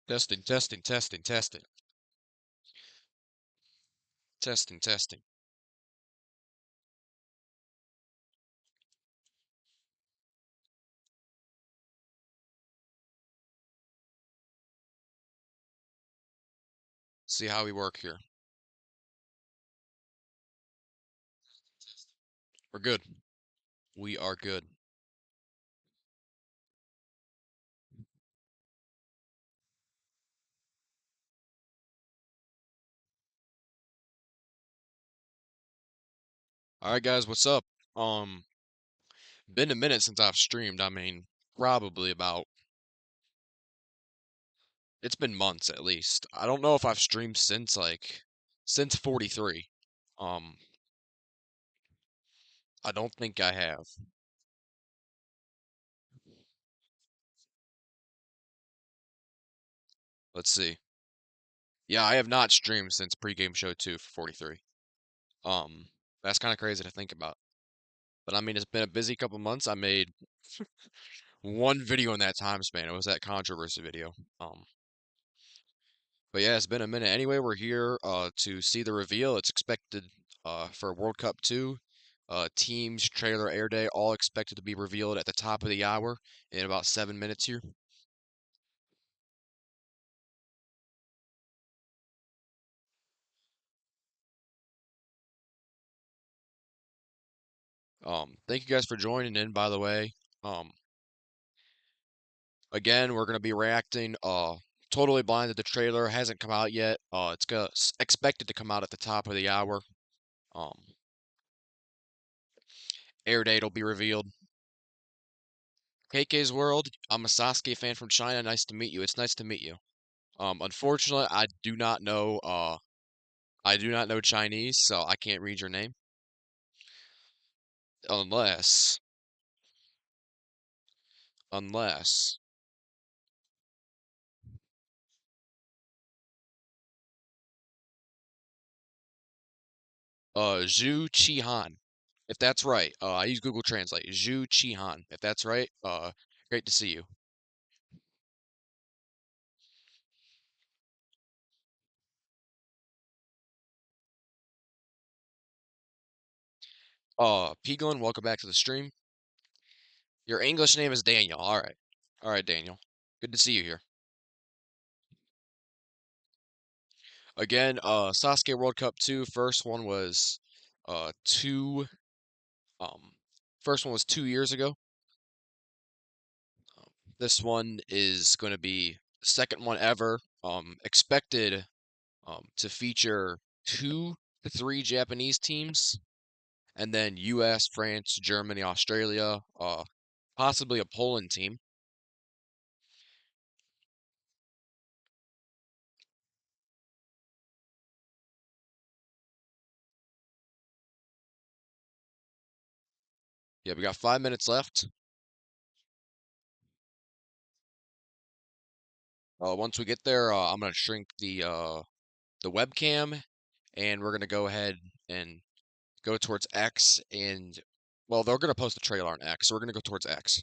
Testing, testing, testing, testing, testing, testing. See how we work here. We're good. We are good. All right, guys, what's up? Um, been a minute since I've streamed. I mean, probably about it's been months at least. I don't know if I've streamed since since 43. Um, I don't think I have. Let's see. Yeah, I have not streamed since pregame show 2 for 43. Um, that's kind of crazy to think about. But I mean, it's been a busy couple months. I made one video in that time span. It was that controversy video. But yeah, it's been a minute. Anyway, we're here to see the reveal. It's expected for World Cup 2. Teams, trailer, air day, all expected to be revealed at the top of the hour in about 7 minutes here. Thank you guys for joining in, by the way. Um, again, we're gonna be reacting totally blind to the trailer. Hasn't come out yet. Expected to come out at the top of the hour. Um, air date will be revealed. KK's World, I'm a Sasuke fan from China. Nice to meet you. It's nice to meet you. Unfortunately, I do not know Chinese, so I can't read your name unless unless Zhu Qihan. If that's right, I use Google Translate. Zhu Qihan. If that's right, great to see you. Piglin, welcome back to the stream. Your English name is Daniel. All right, Daniel. Good to see you here. Again, Sasuke World Cup 2. Uh, um, first one was 2 years ago. This one is going to be the second one ever. Expected to feature 2 to 3 Japanese teams, and then U.S., France, Germany, Australia, possibly a Poland team. Yeah, we got 5 minutes left. Once we get there, I'm gonna shrink the webcam, and we're gonna go ahead and go towards X, and well, they're gonna post the trailer on X, so we're gonna go towards X.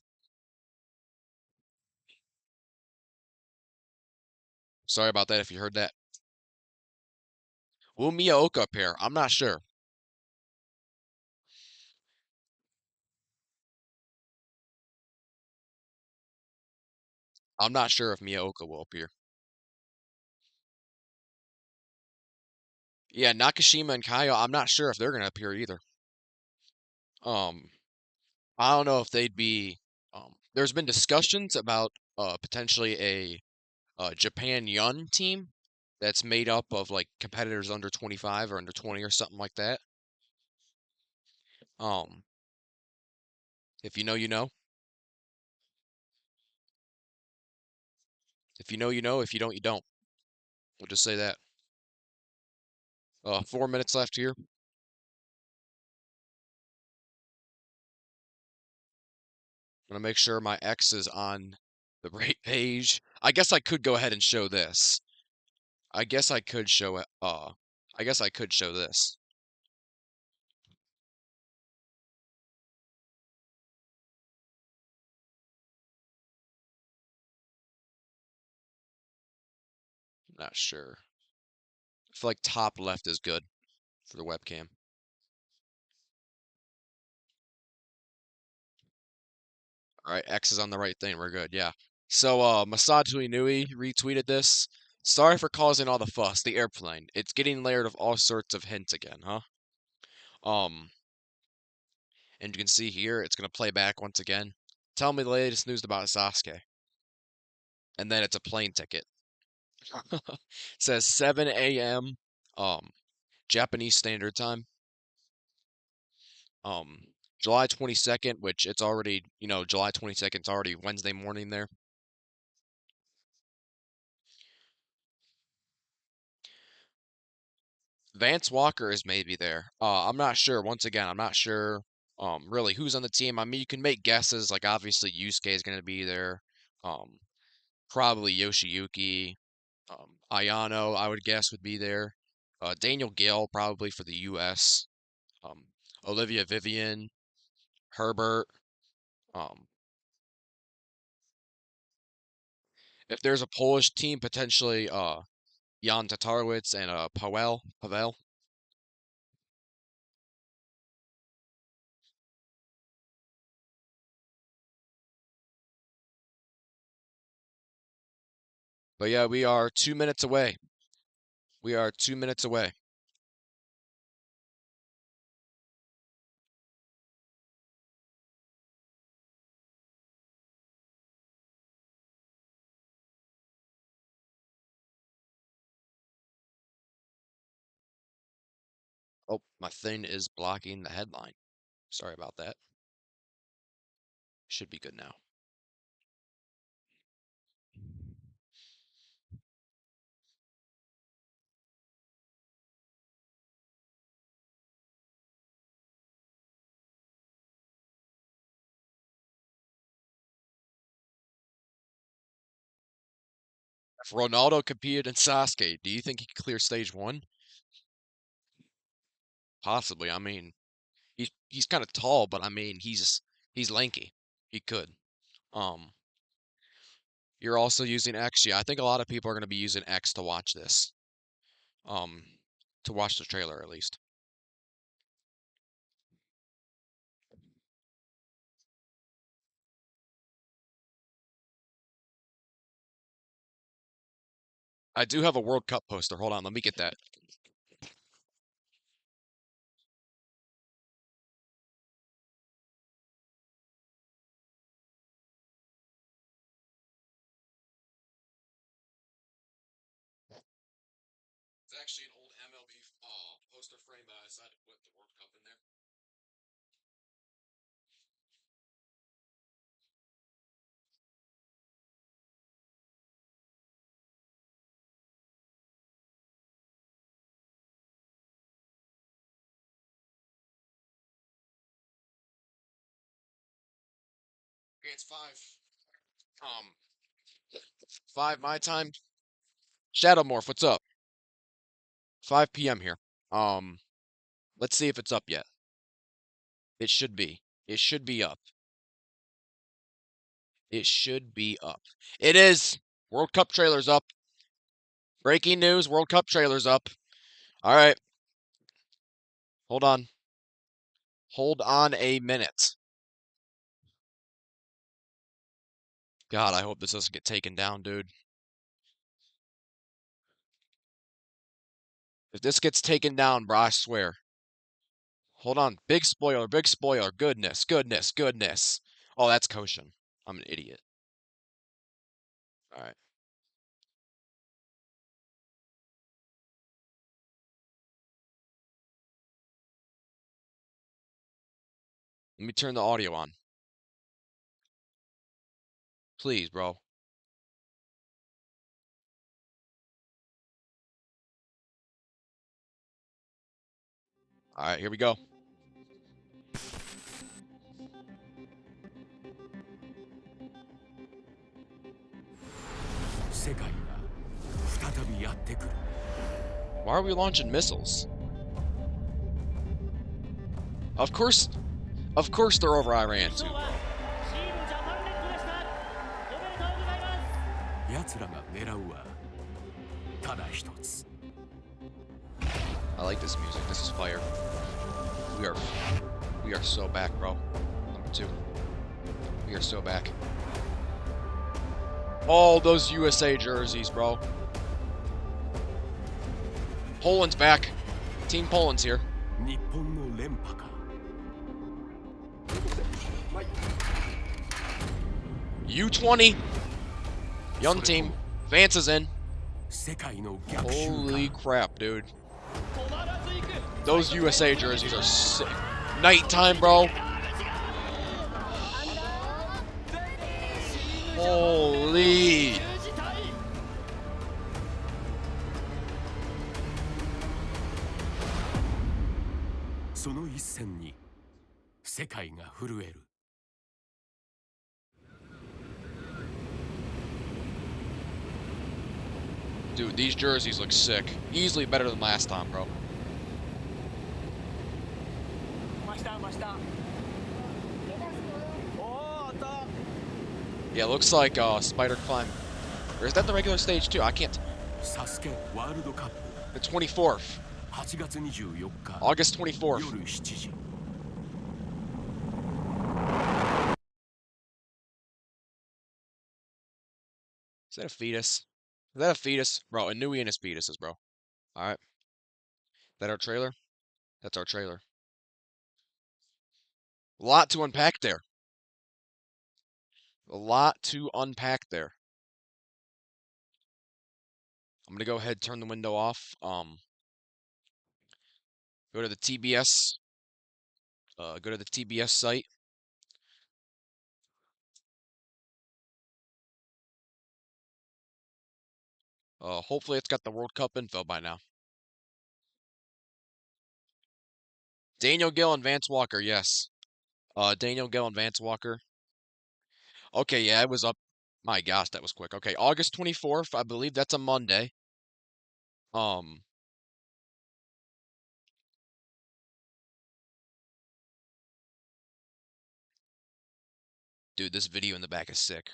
Sorry about that if you heard that. Will Miyaoka appear? I'm not sure. I'm not sure if Miyaoka will appear. Yeah, Nakashima and Kyle, I'm not sure if they're gonna appear either. Um, I don't know if they'd be. There's been discussions about potentially a Japan Yun team that's made up of like competitors under 25 or under 20 or something like that. Um, if you know, you know. If you know, you know. If you don't, you don't. We'll just say that. 4 minutes left here. I'm gonna make sure my X is on the right page. I guess I could go ahead and show this. I guess I could show it. I guess I could show this. Not sure. I feel like top left is good for the webcam. All right, X is on the right thing. We're good. Yeah. So, Masatui Nui retweeted this. Sorry for causing all the fuss. The airplane. It's getting layered of all sorts of hints again, huh? Um, and you can see here, it's gonna play back once again. Tell me the latest news about Sasuke. And then it's a plane ticket. It says 7 a.m. Um, Japanese Standard Time. Um, July 22nd, which it's already, July 22nd, it's already Wednesday morning there. Vance Walker is maybe there. I'm not sure. Once again, I'm not sure really who's on the team. I mean, you can make guesses, like obviously Yusuke is going to be there. Um, Probably Yoshiyuki. Ayano, I would guess, would be there. Daniel Gale probably for the US. Um, Olivia Vivian, Herbert. Um, if there's a Polish team, potentially Jan Tatarowicz and Pavel. But yeah, we are 2 minutes away. We are 2 minutes away. Oh, my thing is blocking the headline. Sorry about that. Should be good now. If Ronaldo competed in Sasuke, do you think he could clear stage one? Possibly. I mean, he's kind of tall, but I mean, he's lanky. He could. Um, you're also using X. Yeah, I think a lot of people are going to be using X to watch this. Um, to watch the trailer at least. I do have a World Cup poster. Hold on, let me get that. It's actually an old MLB poster frame, but I decided to put the World Cup in there. Okay, it's 5 my time. Shadowmorph, what's up? 5 p.m. here. Um, let's see if it's up yet. It should be. It should be up. It should be up. It is. World Cup trailer's up. Breaking news, World Cup trailer's up. All right. Hold on. Hold on a minute. God, I hope this doesn't get taken down, dude. If this gets taken down, bro, I swear. Hold on. Big spoiler, big spoiler. Goodness, goodness, goodness. Oh, that's Koshin. I'm an idiot. All right. Let me turn the audio on. Please, bro. All right, here we go. 世界が再びやってくる。 Why are we launching missiles? Of course they're over Iran too, bro. 奴らが狙うはただ一つ。I like this music. This is fire. We are we are so back, bro. Number 2. We are so back. All those USA jerseys, bro. Poland's back. Team Poland's here. 日本の連覇か。U20. Young team. Vance is in. 世界の逆襲か。 Holy crap, dude. Those USA jerseys are sick. Nighttime, bro. Holy. その一戦に世界が震える。Dude, these jerseys look sick. Easily better than last time, bro. Yeah, it looks like Spider Climb. Or is that the regular stage too? I can't. サスケワールドカップ The 24th. 8月24日 August 24th. 夜7時。Is that a fetus? Is that a fetus? Bro, Inui and his fetuses, bro. Alright. That our trailer? That's our trailer. A lot to unpack there. A lot to unpack there. I'm gonna go ahead and turn the window off. Go to the TBS. Go to the TBS site. Hopefully it's got the World Cup info by now. Daniel Gill and Vance Walker, yes. Daniel Gill and Vance Walker. Okay, yeah, it was up. My gosh, that was quick. Okay, August 24th, I believe that's a Monday. Um, Dude, this video in the back is sick.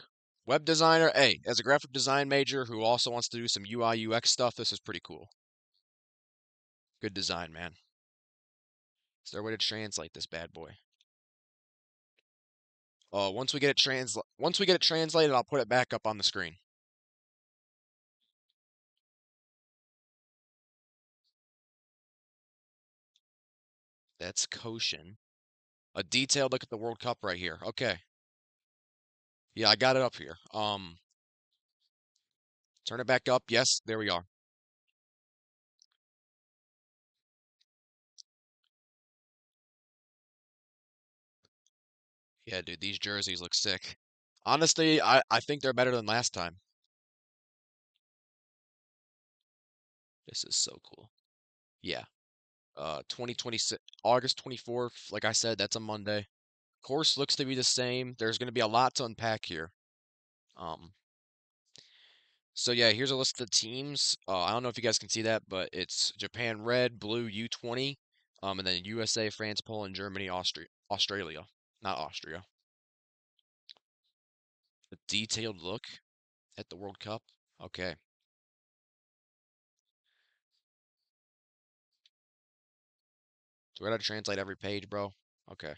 Web designer, hey, as a graphic design major who also wants to do some UI UX stuff, this is pretty cool. Good design, man. Is there a way to translate this bad boy? Once we get it translated, I'll put it back up on the screen. That's Koshin. A detailed look at the World Cup right here. Okay. Yeah, I got it up here. Turn it back up. Yes, there we are. Yeah, dude, these jerseys look sick. Honestly, I think they're better than last time. This is so cool. Yeah. 2026 August 24th, like I said, that's a Monday. Course looks to be the same. There's going to be a lot to unpack here. Um, so yeah, here's a list of the teams. I don't know if you guys can see that, but it's Japan red, blue U20, and then USA, France, Poland, Germany, Australia, not Austria. A detailed look at the World Cup. Okay. Do I have to translate every page, bro? Okay.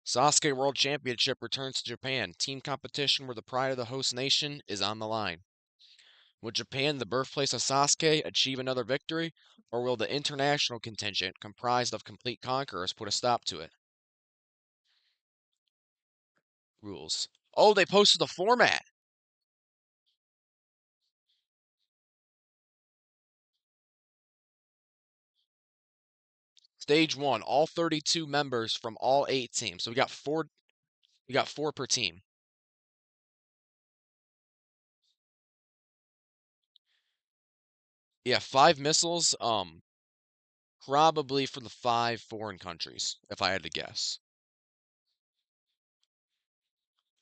Sasuke World Championship returns to Japan. Team competition where the pride of the host nation is on the line. Will Japan, the birthplace of Sasuke, achieve another victory, or will the international contingent, comprised of complete conquerors, put a stop to it? Rules. Oh, they posted the format. Stage 1, all 32 members from all 8 teams. So we got 4 per team. Yeah, 5 missiles, probably for the 5 foreign countries, if I had to guess.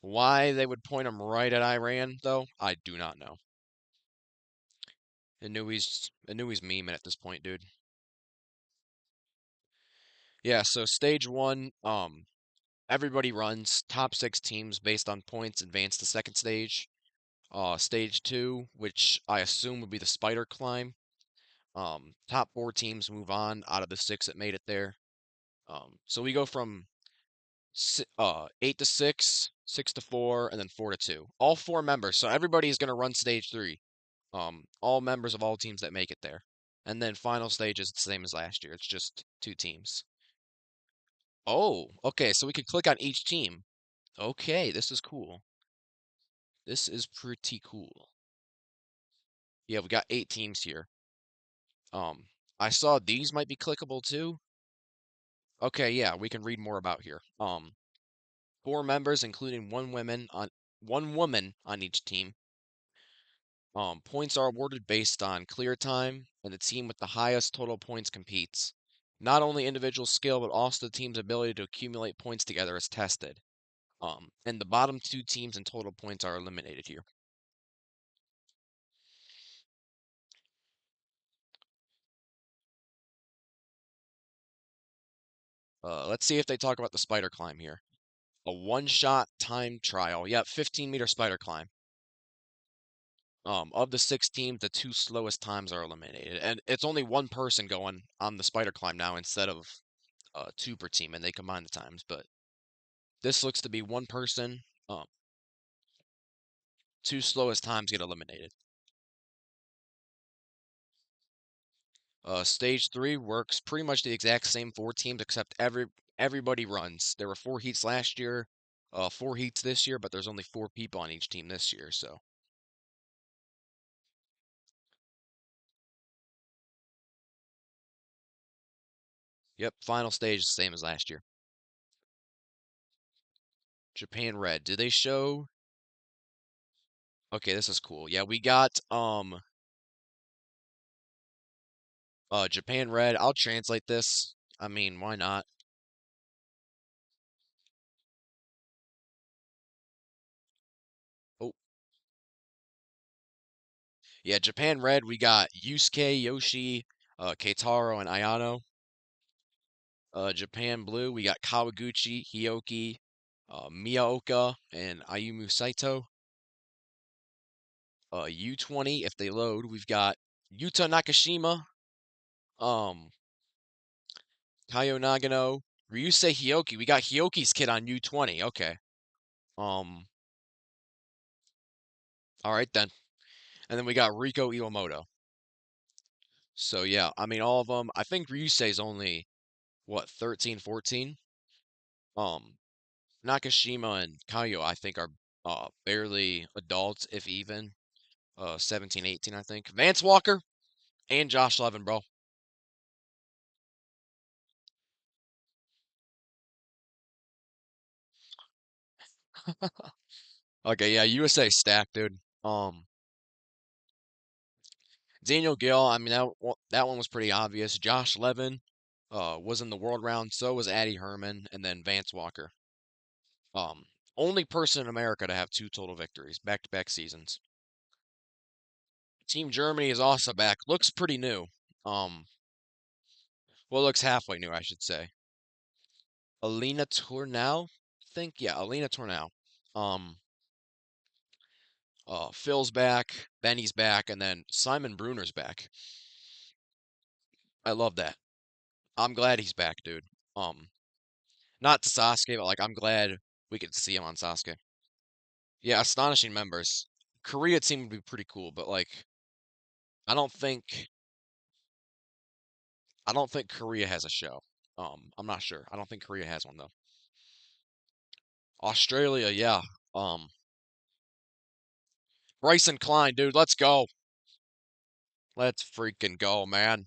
Why they would point them right at Iran, though, I do not know. Inui's memeing at this point, dude. Yeah, so stage 1, Everybody runs top six teams based on points advance to second stage. Stage two, which I assume would be the spider climb. Top four teams move on out of the six that made it there. So we go from 8 to 6, 6 to 4, and then 4 to 2. All four members. So everybody is going to run stage three. All members of all teams that make it there. And then final stage is the same as last year. It's just two teams. Oh, okay. So we could click on each team. Okay, this is cool. This is pretty cool. Yeah, we got 8 teams here. Um, I saw these might be clickable too. Okay, yeah, we can read more about here. Four members, including one woman on each team. Points are awarded based on clear time, and the team with the highest total points competes. Not only individual skill, but also the team's ability to accumulate points together is tested. And the bottom two teams in total points are eliminated here. Let's see if they talk about the spider climb here. A one-shot time trial. Yep, 15-meter spider climb. Of the 6 teams, the two slowest times are eliminated, and it's only one person going on the spider climb now instead of two per team, and they combine the times. But this looks to be one person. Um, Two slowest times get eliminated. Stage three works pretty much the exact same 4 teams, except everybody runs. There were 4 heats last year, 4 heats this year, but there's only 4 people on each team this year. So, yep, final stage is the same as last year. Japan Red. Did they show? Okay, this is cool. Yeah, we got Japan Red. I'll translate this. I mean, why not? Oh, yeah, Japan Red. We got Yusuke, Yoshi, Keitaro, and Ayano. Japan Blue. We got Kawaguchi, Hioki, Miyaoka, and Ayumu Saito. U20. If they load, we've got Yuta Nakashima, um, Kaio Nagano, Ryusei Hioki. We got Hioki's kid on U20. Okay. Um, all right then. And then we got Riko Iwamoto. So yeah, I mean all of them. I think Ryusei's only what 13, 14. Um, Nakashima and Kaio I think are barely adults, if even. 17, 18, I think. Vance Walker and Josh Levin, bro. Okay, yeah, USA stacked, dude. Daniel Gill, I mean that one was pretty obvious. Josh Levin, was in the world round. So was Addie Herman, and then Vance Walker. Um, Only person in America to have 2 total victories, back-to-back seasons. Team Germany is also back. Looks pretty new. Um, well, looks halfway new, I should say. Alina Tournau, I think, yeah, Alina Tournau. Um, Phil's back, Benny's back, and then Simon Bruner's back. I love that. I'm glad he's back, dude. Not to Sasuke, but like I'm glad we could see him on Sasuke. Yeah, astonishing members. Korea team would be pretty cool, but like I don't think I don't think Korea has a show. I'm not sure. I don't think Korea has one though. Australia, yeah. Um, Bryson Klein, dude, let's go. Let's freaking go, man.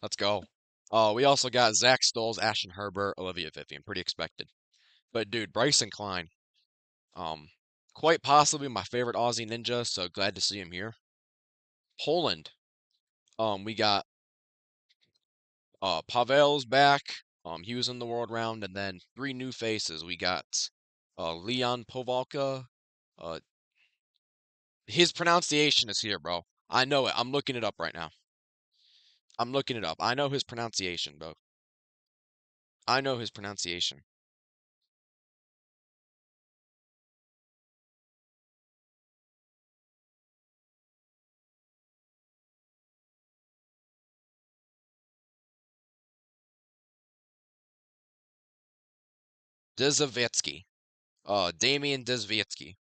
Let's go. We also got Zach Stoles, Ashton Herbert, Olivia Vivian. Pretty expected. But dude, Bryson Klein, um, quite possibly my favorite Aussie ninja, so glad to see him here. Poland. We got Pavel's back. He was in the world round, and then 3 new faces. We got Leon Povalka. Uh, his pronunciation is here, bro. I know it. I'm looking it up right now. I'm looking it up. I know his pronunciation, bro. I know his pronunciation. Dzavetsky. Damian Dzavetsky.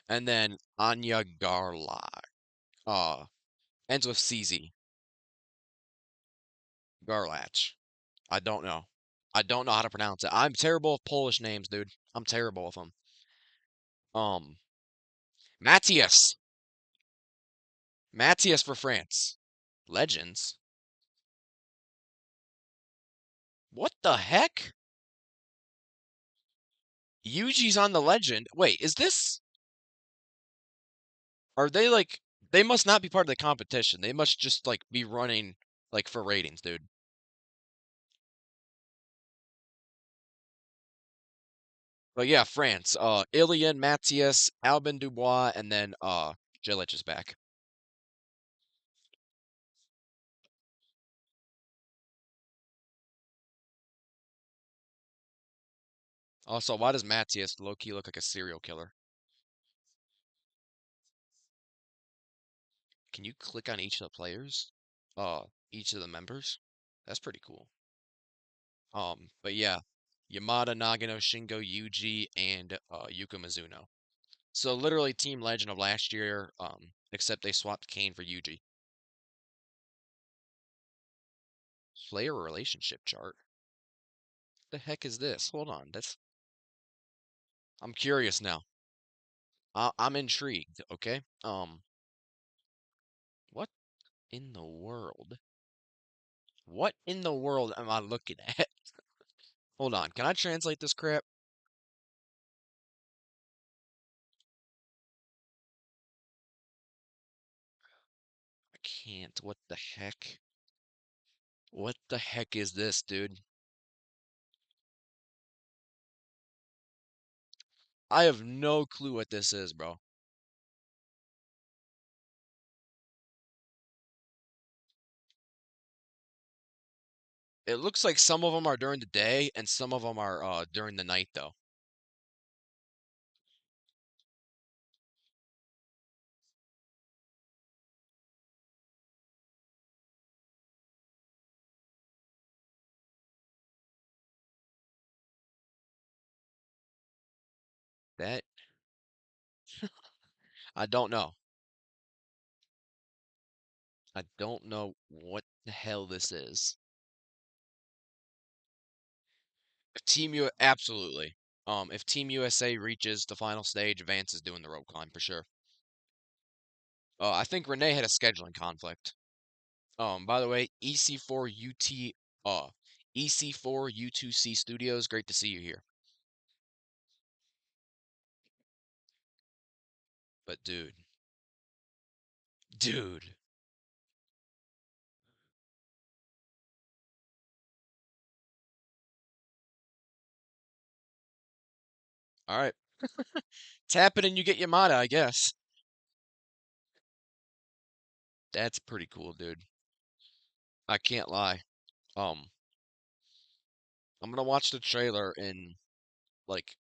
And then Anya Garlach. Ends with CZ. Garlach. I don't know. I don't know how to pronounce it. I'm terrible with Polish names, dude. I'm terrible with them. Um, Matthias. Matthias for France. Legends. What the heck? Yuji's on the legend. Wait, is this? Are they like? They must not be part of the competition. They must just like be running like for ratings, dude. But yeah, France. Ilian, Matthias, Albin Dubois, and then Jelic is back. Also, why does Matthias low-key look like a serial killer? Can you click on each of the players? Each of the members? That's pretty cool. But yeah, Yamada, Nagano, Shingo, Yuji, and Yuka Mizuno. So literally Team Legend of last year, except they swapped Kane for Yuji. Player relationship chart. The heck is this? Hold on, I'm curious now. I'm intrigued. Okay. What in the world? What in the world am I looking at? Hold on. Can I translate this crap? I can't. What the heck? What the heck is this, dude? I have no clue what this is, bro. It looks like some of them are during the day and some of them are during the night though. That I don't know. I don't know what the hell this is. If absolutely. If Team USA reaches the final stage, Vance is doing the rope climb for sure. I think Renee had a scheduling conflict. By the way, EC4 UT EC4 U2C Studios, great to see you here. But dude. All right. Tap it and you get Yamada, I guess. That's pretty cool, dude. I can't lie. Um, I'm gonna watch the trailer in like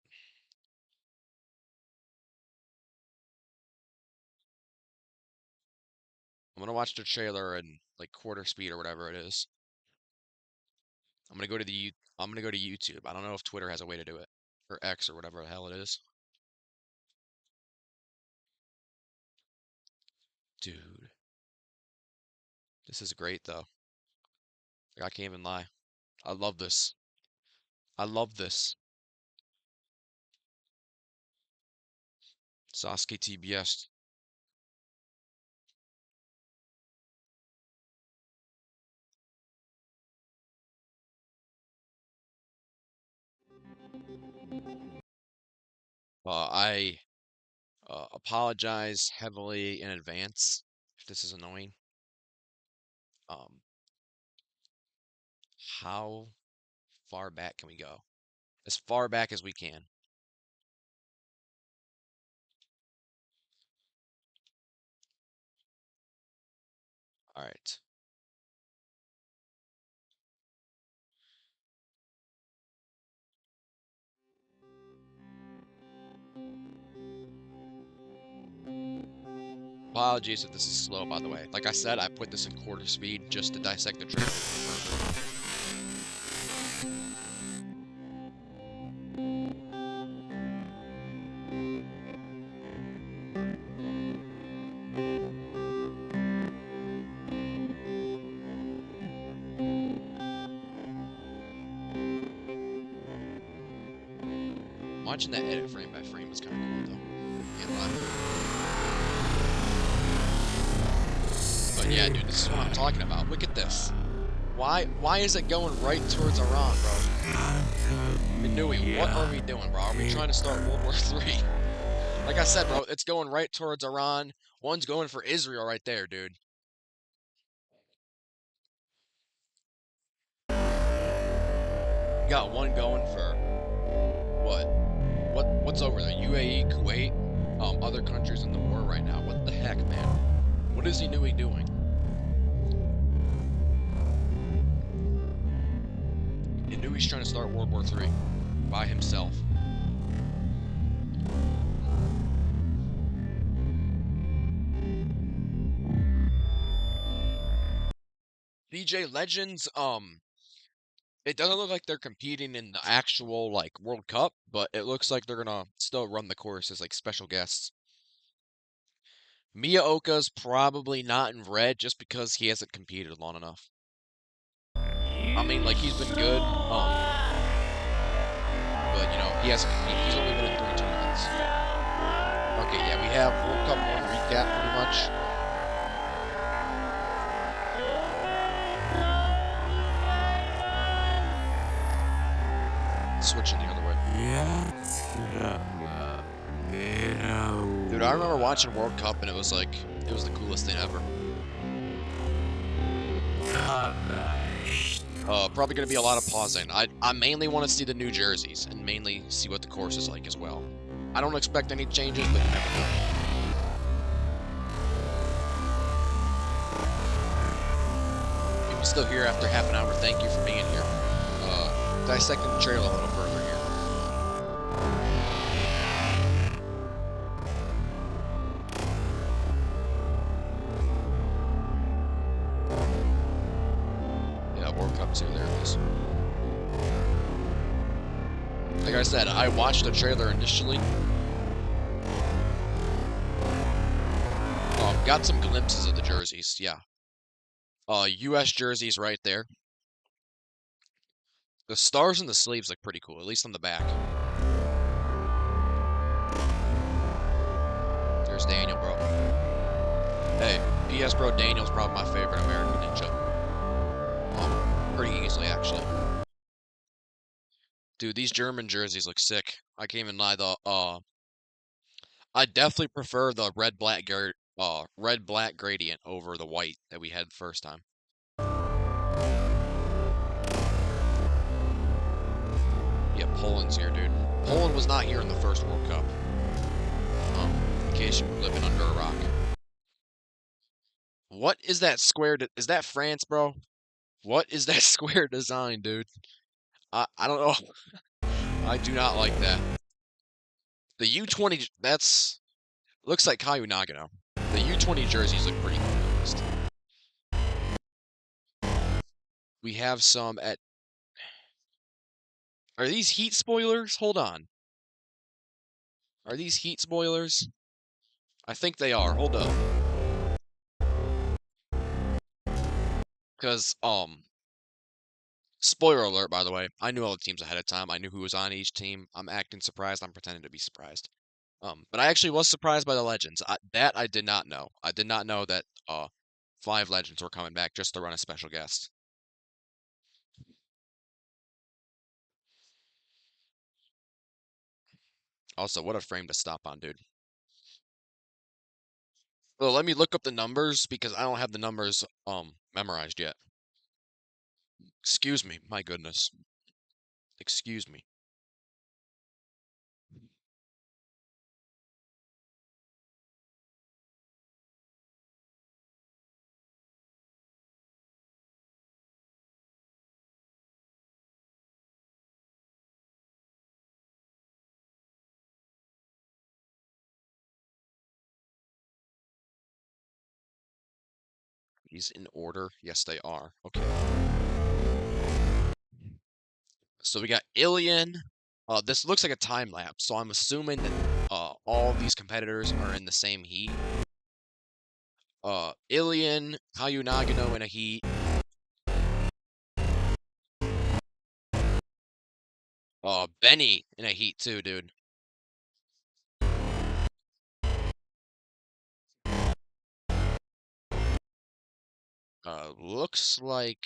I'm gonna watch the trailer in like quarter speed or whatever it is. I'm gonna go to I'm gonna go to YouTube. I don't know if Twitter has a way to do it or X or whatever the hell it is. Dude, this is great though. I can't even lie. I love this. I love this. Sasuke TBS. I apologize heavily in advance if this is annoying. Um, how far back can we go? As far back as we can. All right. Apologies if this is slow, by the way. Like I said, I put this in quarter speed just to dissect the trailer. Watching that edit frame by frame was kind of cool, though. Can't lie. But yeah, dude, this is what I'm talking about. Look at this. Why is it going right towards Iran, bro? Inui, what are we doing, bro? Are we trying to start World War III? Like I said, bro, it's going right towards Iran. One's going for Israel right there, dude. You got one going for what? What's over there? UAE, Kuwait, other countries in the war right now. What the heck, man? What is Inui doing? Inui's trying to start World War III by himself. DJ Legends, it doesn't look like they're competing in the actual like World Cup, but it looks like they're gonna still run the course as like special guests. Miyaoka's probably not in red just because he hasn't competed long enough. I mean, like he's been good, but you know he hasn't competed. He's only been in 3 tournaments. Okay, yeah, we have World Cup 1 recap pretty much. Switching the other way. Dude, I remember watching World Cup and it was like, it was the coolest thing ever. Probably gonna be a lot of pausing. I mainly want to see the new jerseys and mainly see what the course is like as well. I don't expect any changes, but you never know. If you're still here after half an hour, thank you for being here. Dissecting the trail a little further here. Yeah, World Cup 2, there it is. Like I said, I watched the trailer initially. Got some glimpses of the jerseys, yeah. US jerseys right there. The stars in the sleeves look pretty cool, at least on the back. There's Daniel, bro. Hey, PS bro, Daniel's probably my favorite American ninja. Pretty easily, actually. Dude, these German jerseys look sick. I can't even lie, I definitely prefer the red-black gradient over the white that we had the first time. Yeah, Poland's here, dude. Poland was not here in the first World Cup. In case you were living under a rock. What is that square? Is that France, bro? What is that square design, dude? I don't know. I do not like that. The U20, looks like Caillou Nagano. The U20 jerseys look pretty cool, at least. We have some at... Are these heat spoilers? Hold on. Are these heat spoilers? I think they are. Hold up. Because, spoiler alert, by the way. I knew all the teams ahead of time. I knew who was on each team. I'm acting surprised. I'm pretending to be surprised. But I actually was surprised by the legends. That I did not know. I did not know that, 5 legends were coming back just to run a special guest. Also, what a frame to stop on, dude. Well, let me look up the numbers because I don't have the numbers memorized yet. Excuse me, my goodness. Excuse me. These in order? Yes, they are. Okay. So we got Ilian. This looks like a time lapse, so I'm assuming that all of these competitors are in the same heat. Ilian, Caillou Nagano in a heat. Benny in a heat too, dude. Looks like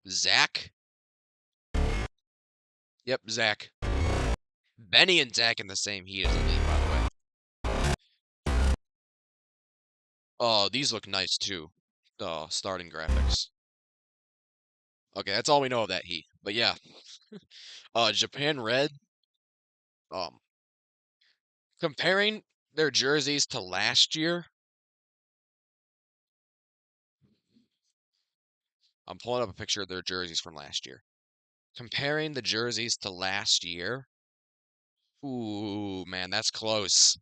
Zach. Yep, Zach. Benny and Zach in the same heat as Elite, by the way. Oh, these look nice too. The starting graphics. Okay, that's all we know of that heat. But yeah, Japan Red. Um, comparing their jerseys to last year, I'm pulling up a picture of their jerseys from last year. Comparing the jerseys to last year, ooh, man, that's close.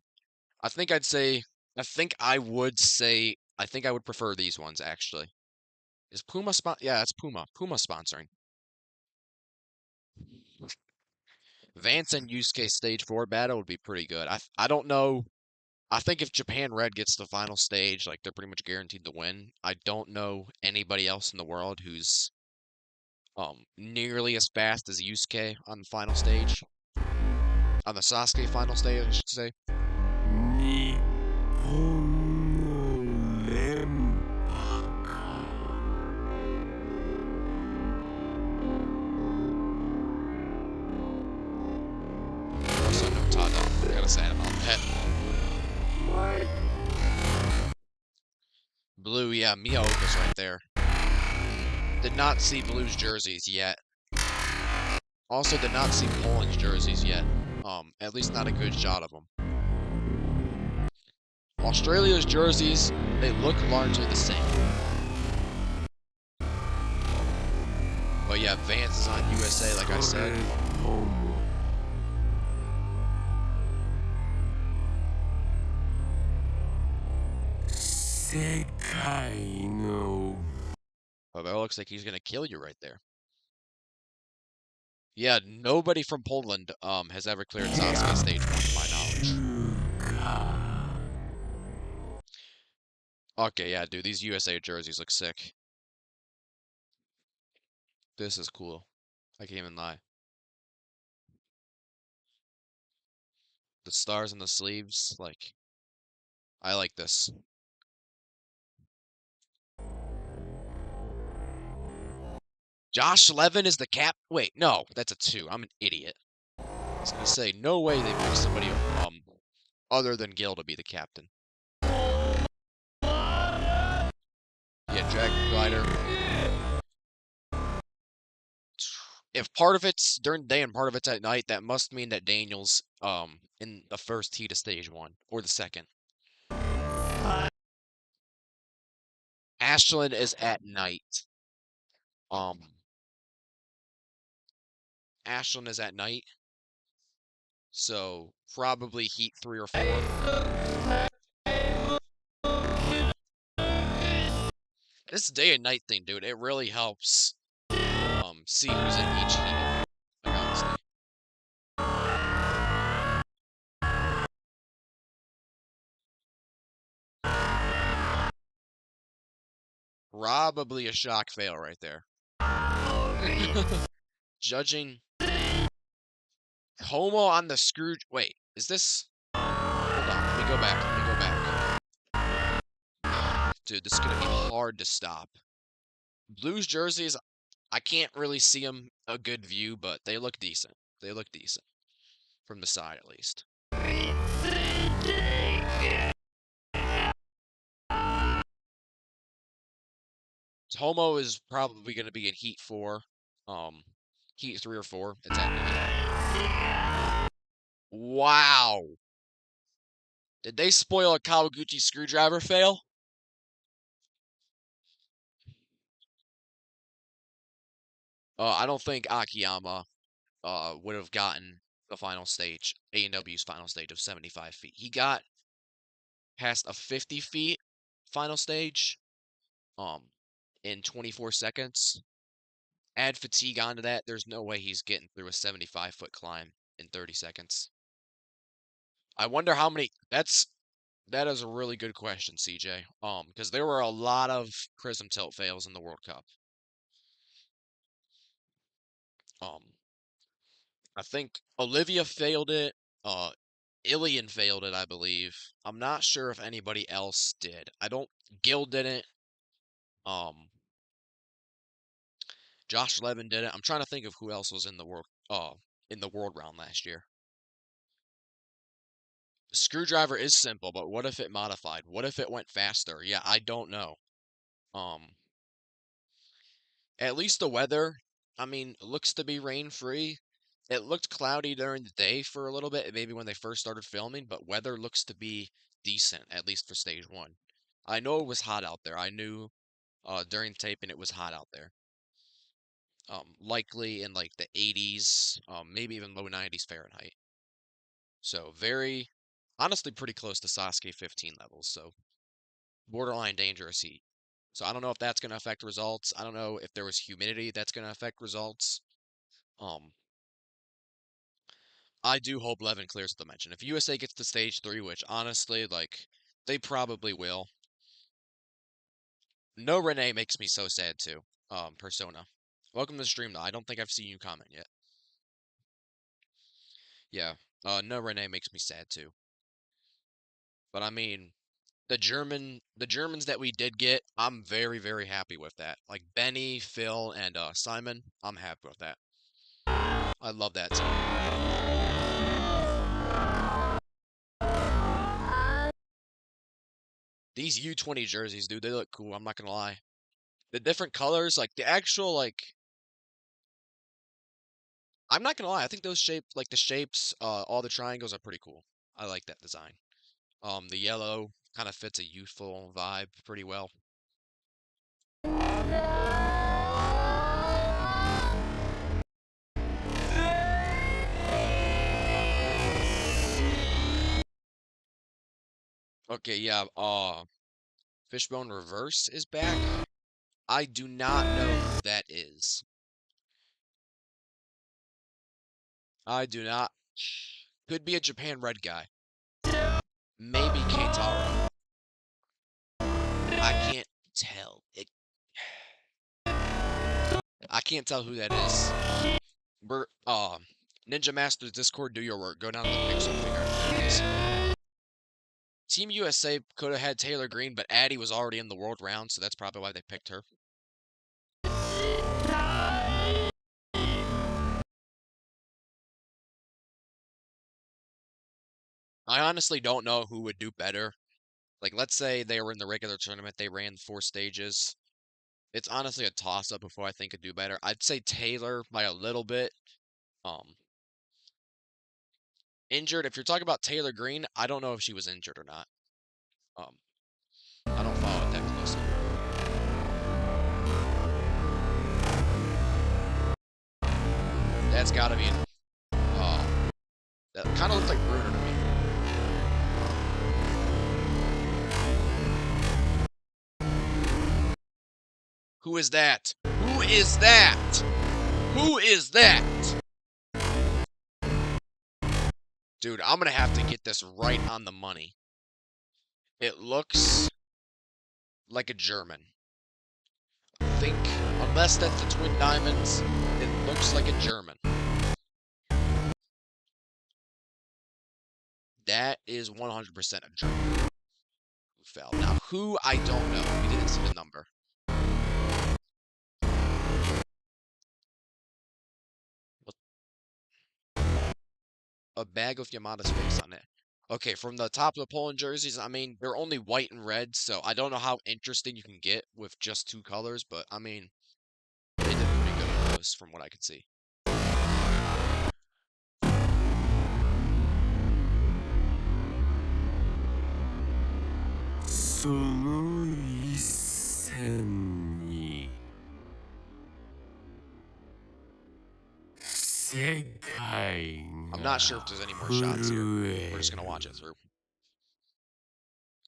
I think I'd say, I think I would say, I think I would prefer these ones actually. Is Puma Yeah, it's Puma. Puma sponsoring. Vance and Yusuke Stage 4 battle would be pretty good. I don't know. I think if Japan Red gets the final stage, like they're pretty much guaranteed to win. I don't know anybody else in the world who's nearly as fast as Yusuke on the final stage. On the Sasuke final stage, I should say. 日本の連覇か。Also, no Tada. I gotta say about that. Blue, yeah, Miyaoka's right there. Did not see Blue's jerseys yet. Also, did not see Poland's jerseys yet. At least not a good shot of them. Australia's jerseys, they look largely the same. But yeah, Vance is on USA, like I said. 世界の Oh, that looks like he's gonna kill you right there. Yeah, nobody from Poland has ever cleared Sasuke stage 1 to my knowledge. Okay, yeah, dude, these USA jerseys look sick. This is cool. I can't even lie. The stars on the sleeves, like, I like this. Josh Levin is the cap. Wait, no, that's a 2. I'm an idiot. I was gonna say, no way they picked somebody other than Gil to be the captain. Yeah, Dragon Glider. If part of it's during the day and part of it's at night, that must mean that Daniel's in the first heat of stage 1 or the second. Ashland is at night. Um, Ashland is at night, so probably heat 3 or 4. This day and night thing, dude, it really helps see who's in each heat. Like honestly. Probably a shock fail right there. Judging Homo on the screw. Wait, is this? Hold on, let me go back. Let me go back. Dude, this is gonna be hard to stop. Blues jerseys, I can't really see them a good view, but they look decent. They look decent from the side at least. Homo is probably going to be in Heat 4. Heat 3 or 4. It's at night. Wow. Did they spoil a Kawaguchi screwdriver fail? I don't think Akiyama would have gotten the final stage, A&W's final stage of 75 feet. He got past a 50 feet final stage um in 24 seconds. Add fatigue onto that, there's no way he's getting through a 75-foot climb in 30 seconds. I wonder how many. That is a really good question, CJ. Because there were a lot of prism tilt fails in the World Cup. Um, I think Olivia failed it. Ilian failed it, I believe. I'm not sure if anybody else did. I don't. Gil didn't. Um, Josh Levin did it. I'm trying to think of who else was in the world round last year. Screwdriver is simple, but what if it modified? What if it went faster? Yeah, I don't know. Um, at least the weather, I mean, looks to be rain-free. It looked cloudy during the day for a little bit, maybe when they first started filming, but weather looks to be decent, at least for stage one. I know it was hot out there. I knew during taping it was hot out there. Likely in like the 80s, maybe even low 90s Fahrenheit. So very, honestly, pretty close to Sasuke 15 levels. So borderline dangerous heat. So I don't know if that's going to affect results. I don't know if there was humidity that's going to affect results. Um, I do hope Levin clears the dimension. If USA gets to stage three, which honestly, like, they probably will. No Renee makes me so sad too. Persona. Welcome to the stream though. I don't think I've seen you comment yet. Yeah. No Renee makes me sad too. But I mean, the Germans that we did get, I'm very, very happy with that. Like Benny, Phil, and Simon, I'm happy with that. I love that team. These U20 jerseys, dude, they look cool. I'm not gonna lie. The different colors, like the actual, like, I'm not gonna lie. I think those shapes, like the shapes, all the triangles are pretty cool. I like that design. The yellow kind of fits a youthful vibe pretty well. Okay, yeah, Fishbone Reverse is back. I do not know who that is. I do not. Could be a Japan Red guy. Maybe Keitaro. I can't tell. I can't tell who that is. Ninja Masters Discord, do your work. Go down to the pixel and figure out who that is. Team USA could have had Taylor Green, but Addie was already in the world round, so that's probably why they picked her. I honestly don't know who would do better. Like, let's say they were in the regular tournament, they ran 4 stages. It's honestly a toss-up before I think could do better. I'd say Taylor by a little bit. Injured, if you're talking about Taylor Green, I don't know if she was injured or not. I don't follow it that closely. That's gotta be, that kind of looks like Bruner to me. Who is that? Who is that? Who is that? Dude, I'm gonna have to get this right on the money. It looks like a German. I think, unless that's the Twin Diamonds, it looks like a German. That is 100% a German who fell. Now, who, I don't know. We didn't see the number. A bag with Yamada's face on it. Okay, from the top of the Poland jerseys, I mean, they're only white and red, so I don't know how interesting you can get with just 2 colors, but I mean, they did pretty good on those from what I could see. I'm not sure if there's any more shots here. We're just gonna watch it through.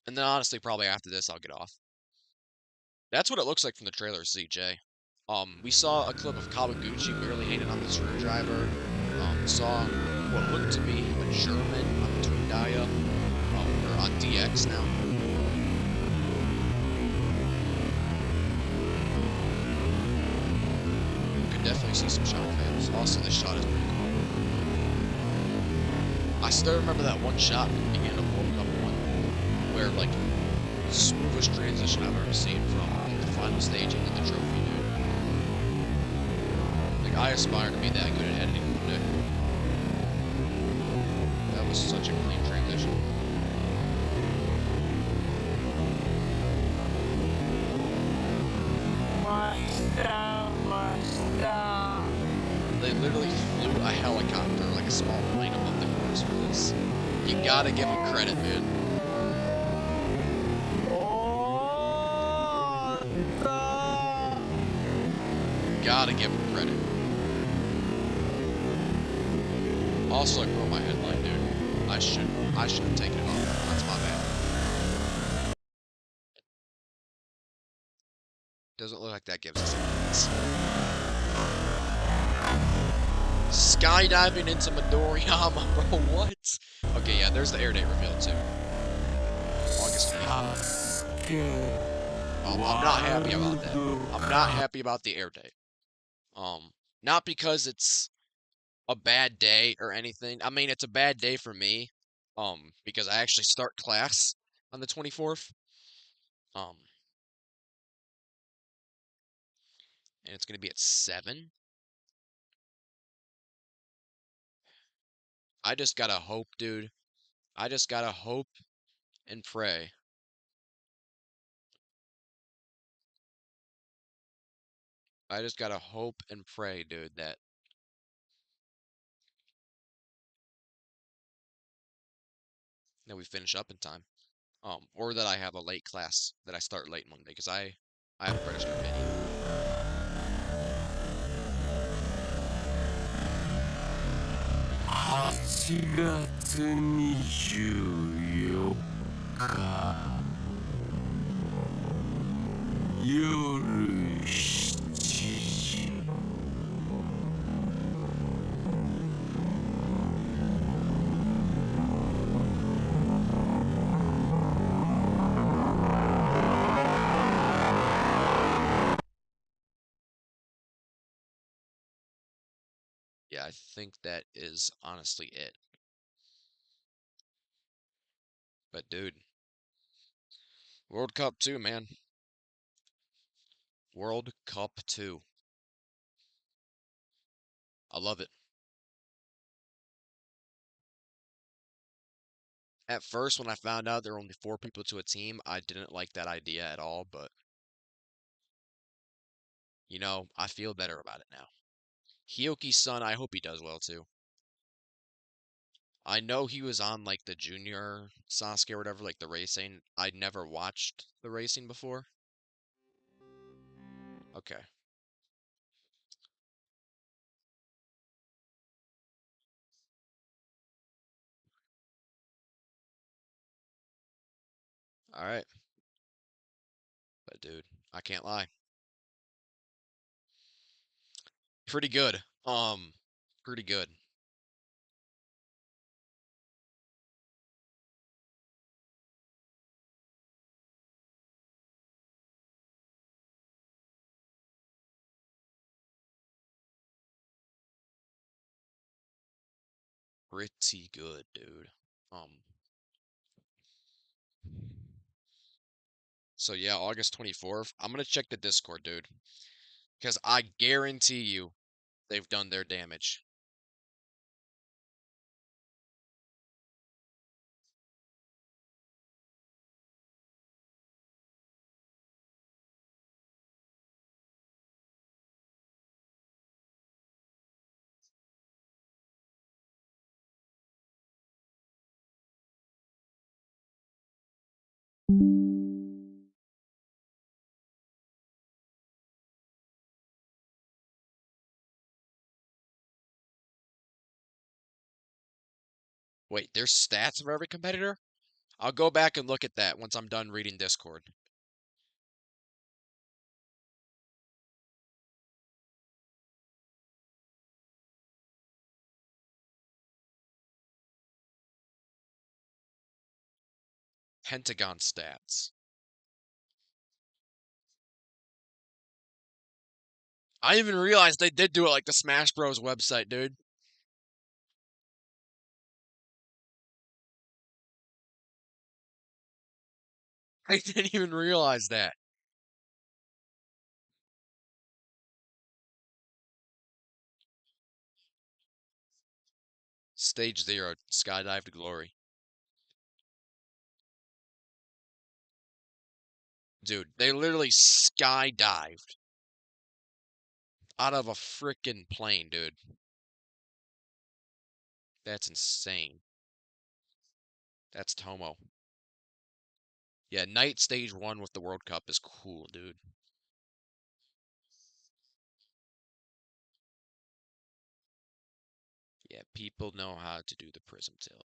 And then honestly, probably after this, I'll get off. That's what it looks like from the trailer, CJ. We saw a clip of Kawaguchi barely hanging on the screwdriver. Saw what looked to be a German on Twin Dia. They're on DX now. You can definitely see some shot fails. Also, this shot is pretty cool. I still remember that one shot at the beginning of World Cup 1, where, like, the smoothest transition I've ever seen from the final stage into the trophy, dude. I aspire to be that good at editing one day. That was such a clean transition. They literally flew a helicopter like a small plane above the course for this. You gotta give them credit, man. Gotta give them credit. Also, I broke my headlight, dude. I should have taken it off. That's my bad. Doesn't look like that gives us a skydiving into Midoriyama, bro. What? Okay, yeah, there's the air date reveal too. August 24th. I'm not happy about that. I'm not happy about the air date. Not because it's a bad day or anything. I mean, it's a bad day for me, because I actually start class on the 24th. Um, and it's gonna be at 7. I just gotta hope, dude. I just gotta hope and pray. I just gotta hope and pray, dude, that we finish up in time. Or that I have a late class that I start late Monday, because I haven't registered yet either. 8月24日夜7時 Yeah, I think that is honestly it. But dude, World Cup 2, man. World Cup 2. I love it. At first, when I found out there were only 4 people to a team, I didn't like that idea at all, but I feel better about it now. Hyoki's son, I hope he does well too. I know he was on like the junior Sasuke or whatever, like the racing. I'd never watched the racing before. Okay. All right. But dude, I can't lie. Pretty good. Pretty good. Pretty good, dude. Um, so yeah, August 24th. I'm gonna check the Discord, dude, because I guarantee you they've done their damage. Wait, there's stats for every competitor? I'll go back and look at that once I'm done reading Discord. Pentagon stats. I didn't even realize they did do it like the Smash Bros website, dude. I didn't even realize that. Stage 0, Skydive to Glory. Dude, they literally skydived out of a freaking plane, dude. That's insane. That's Tomo. Yeah, night stage 1 with the World Cup is cool, dude. Yeah, people know how to do the prism tilt.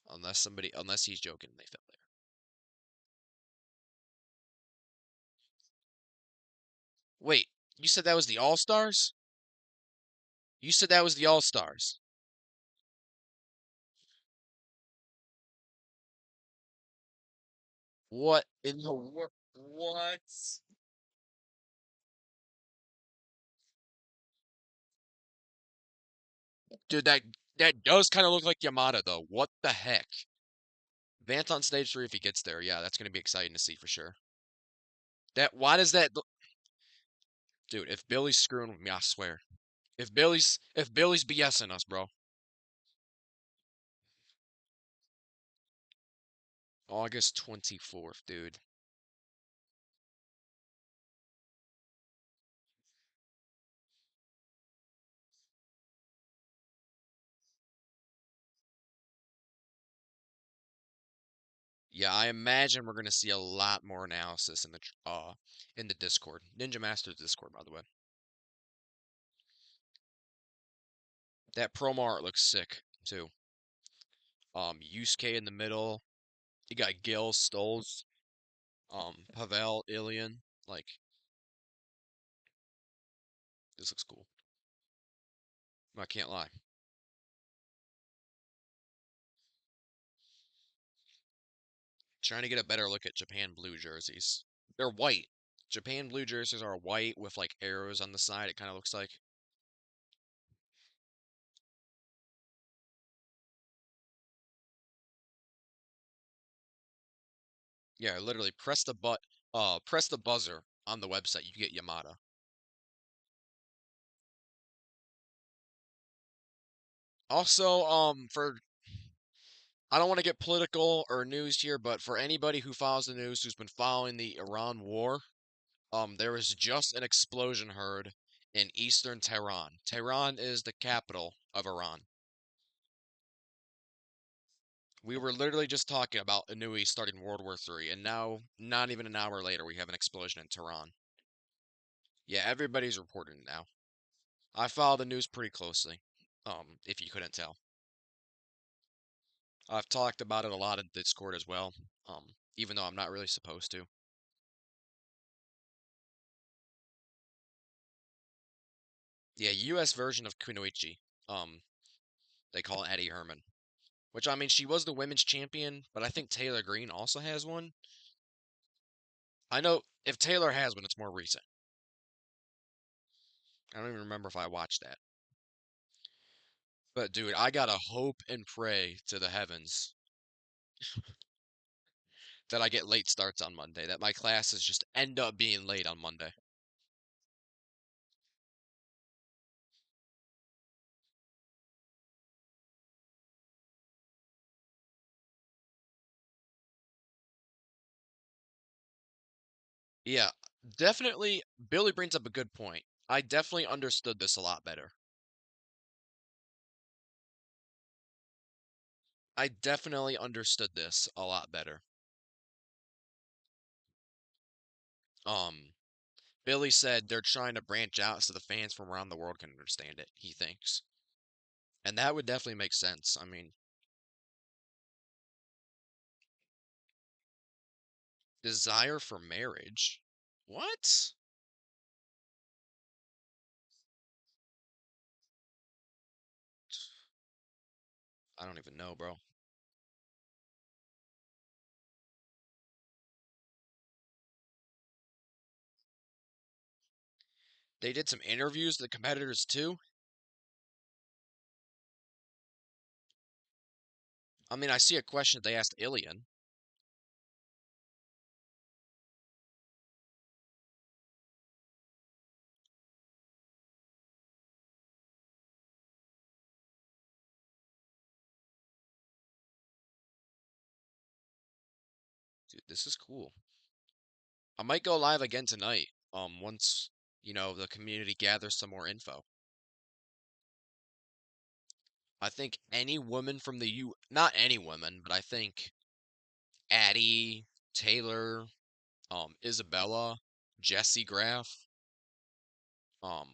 Unless he's joking and they fell there. Wait, you said that was the All-Stars? You said that was the All-Stars. What in the world? What? Dude, that does kind of look like Yamada though. What the heck? Vance on stage 3 if he gets there. Yeah, that's gonna be exciting to see for sure. Why does that dude, if Billy's screwing with me, I swear. If Billy's BSing us, bro. August 24th, dude. Yeah, I imagine we're gonna see a lot more analysis in the Discord. Ninja Master's Discord, by the way. That promo art looks sick too. Yusuke in the middle. You got Gil, Stoles, Pavel, Ilian. Like, this looks cool. I can't lie. Trying to get a better look at Japan blue jerseys. They're white. Japan blue jerseys are white with like arrows on the side, it kind of looks like. Yeah, literally press the buzzer on the website, you get Yamada. Also, for I don't want to get political or news here, but for anybody who follows the news who's been following the Iran war, there was just an explosion heard in eastern Tehran. Tehran is the capital of Iran. We were literally just talking about Inui starting World War III, and now, not even an hour later, we have an explosion in Tehran. Yeah, everybody's reporting it now. I follow the news pretty closely, if you couldn't tell. I've talked about it a lot in Discord as well, even though I'm not really supposed to. Yeah, U.S. version of Kunoichi. They call it Eddie Herman. Which, I mean, she was the women's champion, but I think Taylor Green also has one. I know if Taylor has one, it's more recent. I don't even remember if I watched that. But, dude, I gotta hope and pray to the heavens that I get late starts on Monday, that my classes just end up being late on Monday. Yeah, definitely. Billy brings up a good point. I definitely understood this a lot better. I definitely understood this a lot better. Um, Billy said they're trying to branch out so the fans from around the world can understand it, he thinks. And that would definitely make sense. I mean, desire for marriage? What? I don't even know, bro. They did some interviews, the competitors too. I mean, I see a question that they asked Ilian. Dude, this is cool. I might go live again tonight. Once, the community gathers some more info. I think any woman from the not any woman, but I think Addie, Taylor, Isabella, Jesse Graff, um,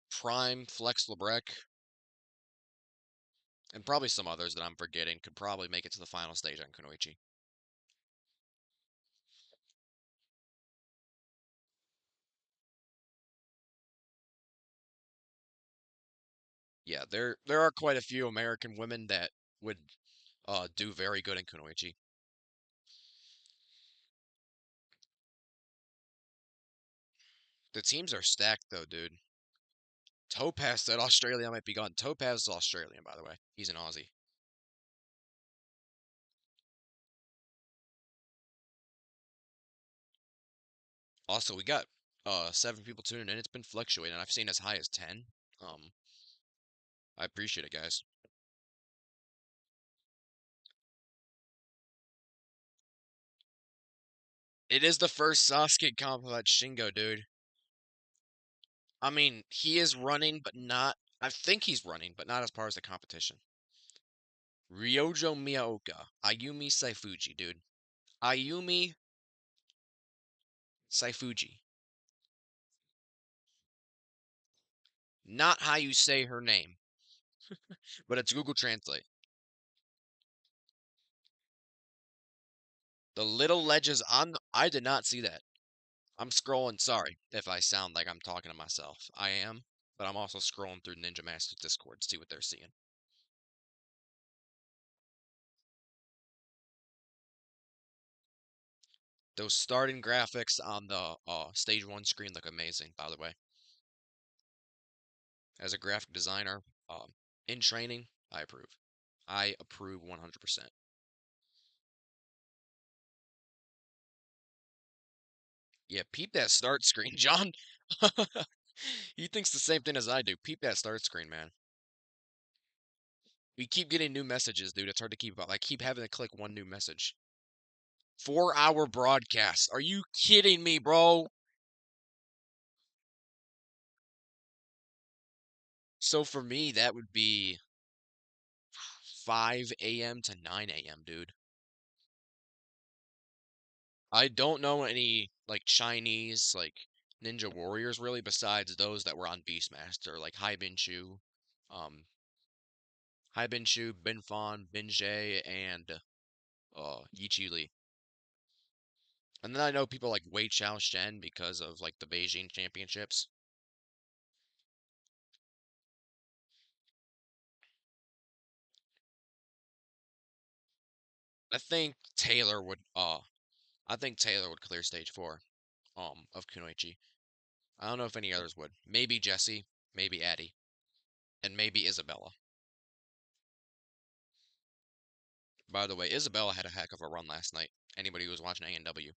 Prime, Flex Lebrecq, and probably some others that I'm forgetting could probably make it to the final stage on Kunoichi. Yeah, there are quite a few American women that would do very good in Kunoichi. The teams are stacked though, dude. Topaz said Australia might be gone. Topaz is Australian, by the way. He's an Aussie. Also, we got 7 people tuning in. It's been fluctuating. I've seen as high as 10. Um, I appreciate it, guys. It is the first Sasuke comp about Shingo, dude. I mean, he is running, but not. I think he's running, but not as far as the competition. Ryojo Miyaoka, Ayumi Saifuji, dude. Ayumi Saifuji. Not how you say her name, but it's Google Translate. The little ledges on. I did not see that. I'm scrolling. Sorry if I sound like I'm talking to myself. I am, but I'm also scrolling through Ninja Master's Discord to see what they're seeing. Those starting graphics on the stage one screen look amazing, by the way. As a graphic designer, in training, I approve. I approve 100%. Yeah, peep that start screen, John. He thinks the same thing as I do. Peep that start screen, man. We keep getting new messages, dude. It's hard to keep up. I keep having to click one new message. 4-hour broadcast. Are you kidding me, bro? So for me, that would be 5 a.m. to 9 a.m., dude. I don't know any like Chinese like Ninja Warriors really besides those that were on Beastmaster, like Hai Bin Chu, um, Hai Bin Chu, Bin Fan, Bin Jie, and Yi Chi Li. And then I know people like Wei Chao Shen because of like the Beijing championships. I think Taylor would I think Taylor would clear stage 4 of Kunoichi. I don't know if any others would. Maybe Jesse, maybe Addie, and maybe Isabella. By the way, Isabella had a heck of a run last night. Anybody who was watching A&W.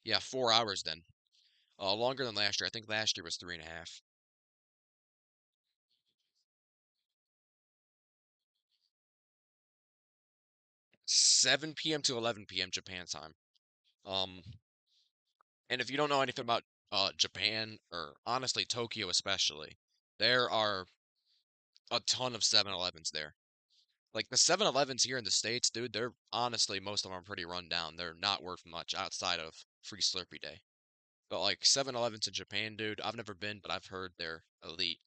Yeah, 4 hours then. Longer than last year. I think last year was 3.5. 7 p.m. to 11 p.m. Japan time. Um, and if you don't know anything about Japan or honestly Tokyo especially, there are a ton of 7-Elevens there. Like the 7-Elevens here in the States, dude, they're honestly most of them are pretty run down. They're not worth much outside of free Slurpee Day. But like 7-Elevens in Japan, dude, I've never been, but I've heard they're elite.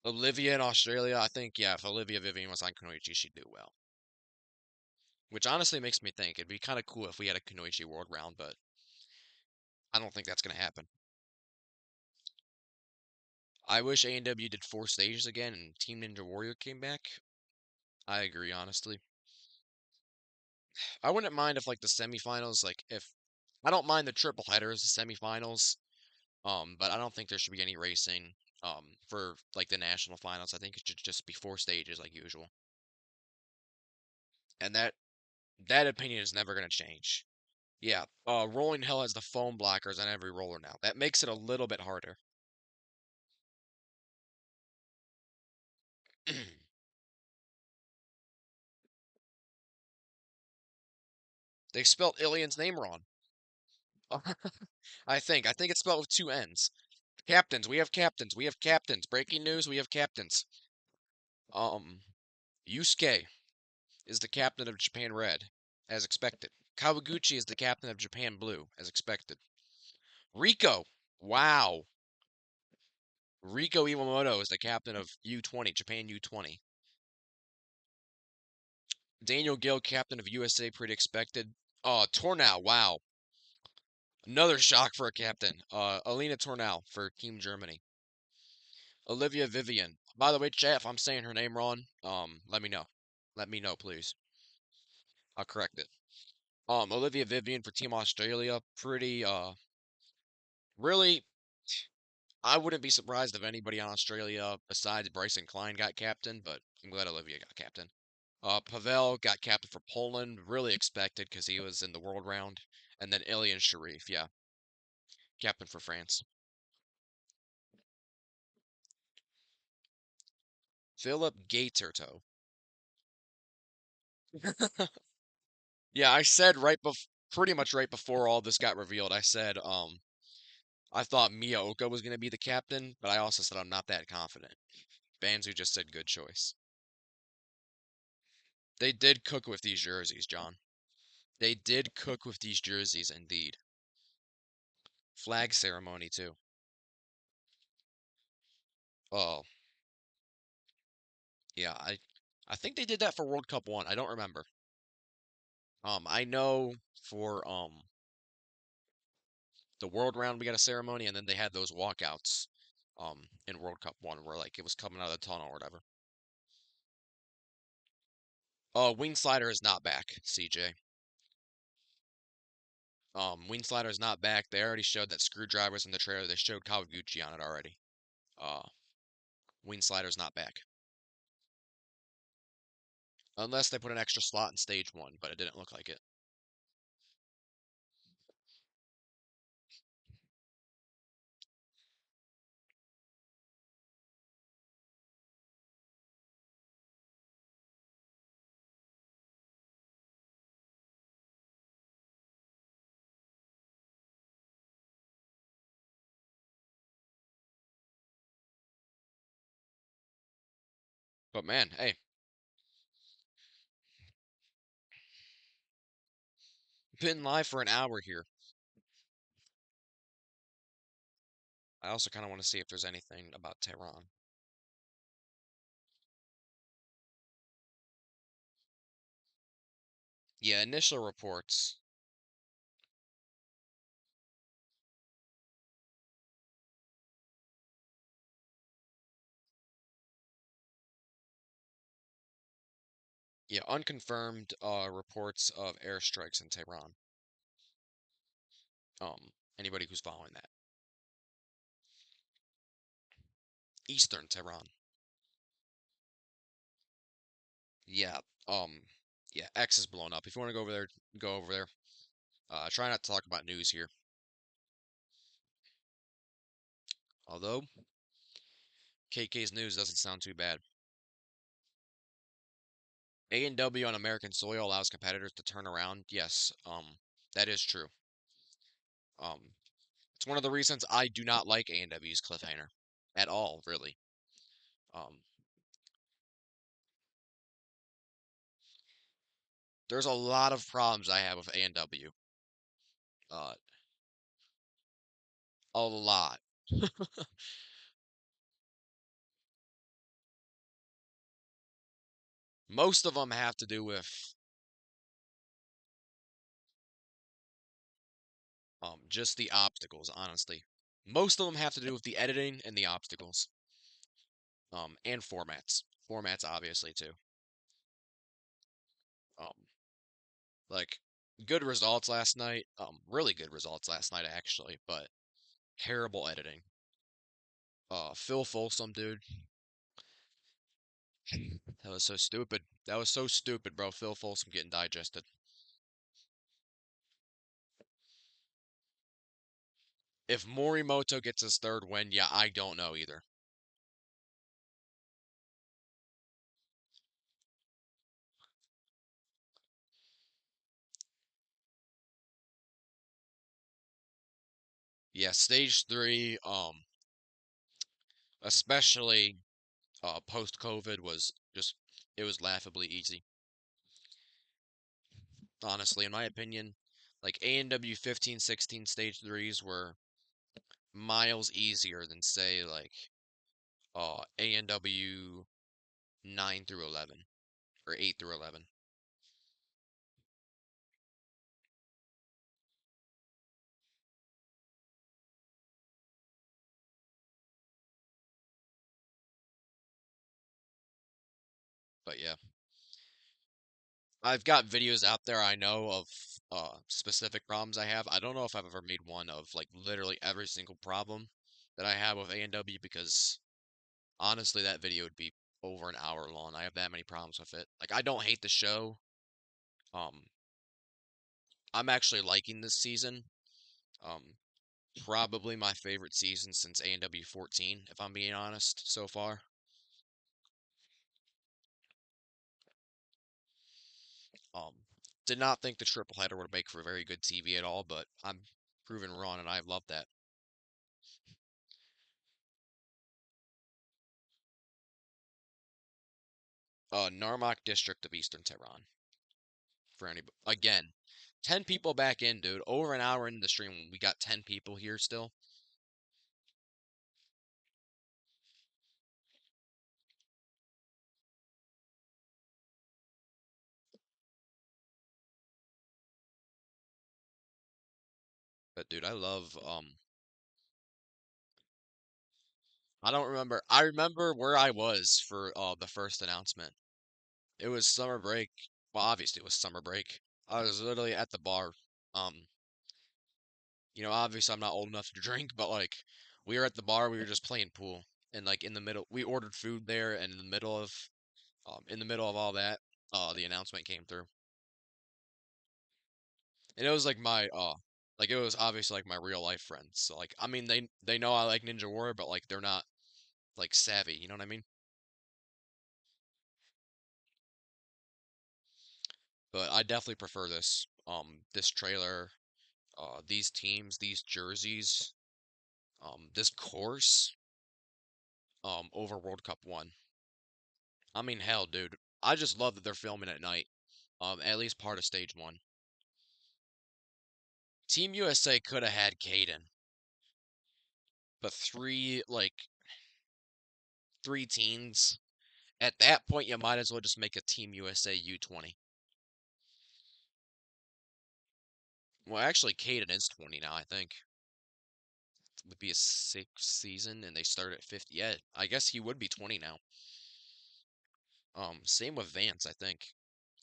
Olivia in Australia, I think, yeah, if Olivia Vivian was on Kunoichi, she'd do well. Which honestly makes me think it'd be kind of cool if we had a Kunoichi World Round, but I don't think that's going to happen. I wish A&W did 4 stages again and Team Ninja Warrior came back. I agree, honestly. I wouldn't mind if like the semifinals, like if I don't mind the triple headers, the semifinals, but I don't think there should be any racing for like the national finals. I think it should just be 4 stages like usual. And that opinion is never going to change. Yeah, Rolling Hill has the foam blockers on every roller now. That makes it a little bit harder. They spelled Ilian's name wrong. I think it's spelled with two N's. Captains. We have captains. We have captains. Breaking news. We have captains. Um, Yusuke is the captain of Japan Red, as expected. Kawaguchi is the captain of Japan Blue, as expected. Rico. Wow. Rico Iwamoto is the captain of U20, Japan U20. Daniel Gill, captain of USA, pretty expected. Tornau, wow. Another shock for a captain. Alina Tornau for Team Germany. Olivia Vivian. By the way, chat, if I'm saying her name wrong, let me know. Let me know, please. I'll correct it. Olivia Vivian for Team Australia. Pretty, really, I wouldn't be surprised if anybody on Australia besides Bryson Klein got captain, but I'm glad Olivia got captain. Pavel got captain for Poland. Really expected because he was in the world round. And then Ilian Sharif, yeah, captain for France. Philip Gaterto. Yeah, I said pretty much right before all this got revealed, I said, I thought Miyaoka was going to be the captain, but I also said I'm not that confident. Banzu just said good choice. They did cook with these jerseys, John. They did cook with these jerseys, indeed. Flag ceremony, too. Oh, yeah, I think they did that for World Cup 1. I don't remember. I know for the World Round we got a ceremony, and then they had those walkouts in World Cup 1 where like it was coming out of the tunnel or whatever. Wing Slider is not back, CJ. Wing Slider is not back. They already showed that Screwdriver's in the trailer. They showed Kawaguchi on it already. Uh, Wing Slider's not back. Unless they put an extra slot in stage 1, but it didn't look like it. But man, hey, been live for an hour here. I also kind of want to see if there's anything about Tehran. Yeah, initial reports. Yeah, unconfirmed reports of airstrikes in Tehran. Anybody who's following that. Eastern Tehran. Yeah. Um. Yeah. X is blown up. If you want to go over there, go over there. Try not to talk about news here. Although KK's news doesn't sound too bad. A&W on American soil allows competitors to turn around. Yes. That is true. Um. It's one of the reasons I do not like A&W's cliffhanger at all, really. Um. There's a lot of problems I have with A&W. Uh. A lot. Most of them have to do with just the obstacles, honestly. Most of them have to do with the editing and the obstacles. And formats. Formats, obviously, too. Um, like, good results last night. Really good results last night, actually, but terrible editing. Phil Folsom, dude. That was so stupid. That was so stupid, bro. Phil Folsom getting digested. If Morimoto gets his third win, yeah, I don't know either. Yeah, stage three, especially post COVID was just it was laughably easy. Honestly, in my opinion, like A&W 15, 16 stage threes were miles easier than say like A&W 9 through 11 or 8 through 11. But yeah, I've got videos out there I know of specific problems I have. I don't know if I've ever made one of like literally every single problem that I have with A&W because honestly that video would be over an hour long. I have that many problems with it. Like I don't hate the show. Um I'm actually liking this season. Um Probably my favorite season since A&W 14 if I'm being honest so far. Um did not think the triple header would make for very good TV at all, but I'm proven wrong and I love that. Narmak district of Eastern Tehran. For any again, 10 people back in, dude. Over an hour into the stream, we got 10 people here still. But dude, I love I don't remember. I remember where I was for the first announcement. It was summer break. Well, obviously it was summer break. I was literally at the bar. Um, obviously I'm not old enough to drink, but like we were at the bar, we were just playing pool. And like in the middle, we ordered food there, and in the middle of all that, the announcement came through. And it was like it was obviously like my real life friends. So like I mean they know I like Ninja Warrior, but like they're not like savvy, you know what I mean? But I definitely prefer this trailer, these teams, these jerseys, this course, over World Cup 1. I mean hell, dude. I just love that they're filming at night. At least part of stage 1. Team USA could have had Caden, but three teens. At that point, you might as well just make a Team USA U20. Well, actually, Caden is 20 now, I think. It would be a sixth season, and they start at 50. Yeah, I guess he would be 20 now. Same with Vance, I think,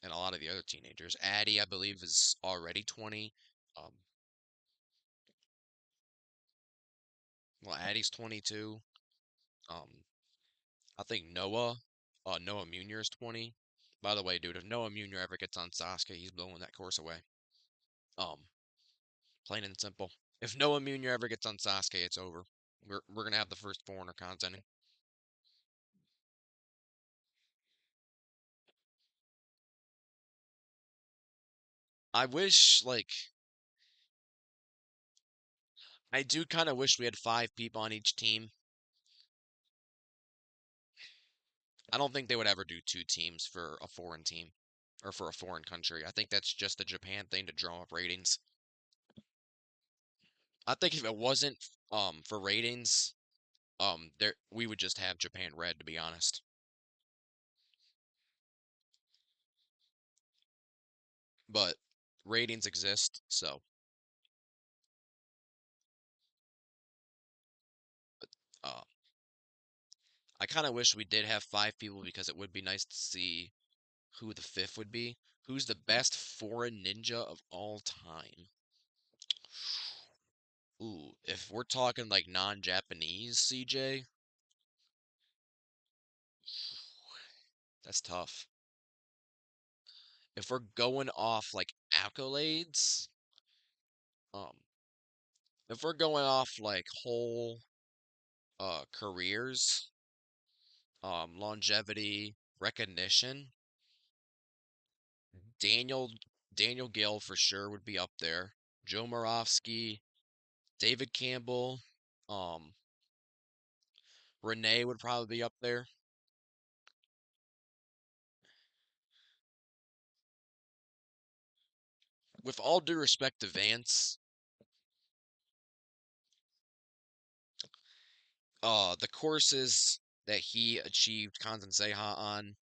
and a lot of the other teenagers. Addie, I believe, is already 20. Um, well, Addie's 22. Um, I think Noah Munier is 20. By the way, dude, if Noah Munier ever gets on Sasuke, he's blowing that course away. Um, Plain and simple. If Noah Munier ever gets on Sasuke, it's over. We're gonna have the first foreigner contenting. I wish, like, I do kind of wish we had 5 people on each team. I don't think they would ever do 2 teams for a foreign team or for a foreign country. I think that's just a Japan thing to draw up ratings. I think if it wasn't for ratings, there we would just have Japan red to be honest. But ratings exist, so uh I kind of wish we did have 5 people because it would be nice to see who the fifth would be. Who's the best foreign ninja of all time? Ooh, if we're talking like non-Japanese, CJ, that's tough. If we're going off like accolades, um, if we're going off like whole careers, longevity, recognition, Daniel Daniel Gill for sure would be up there. Joe Moravsky, David Campbell, um, Renee would probably be up there. With all due respect to Vance, the courses that he achieved Kanzen Seha on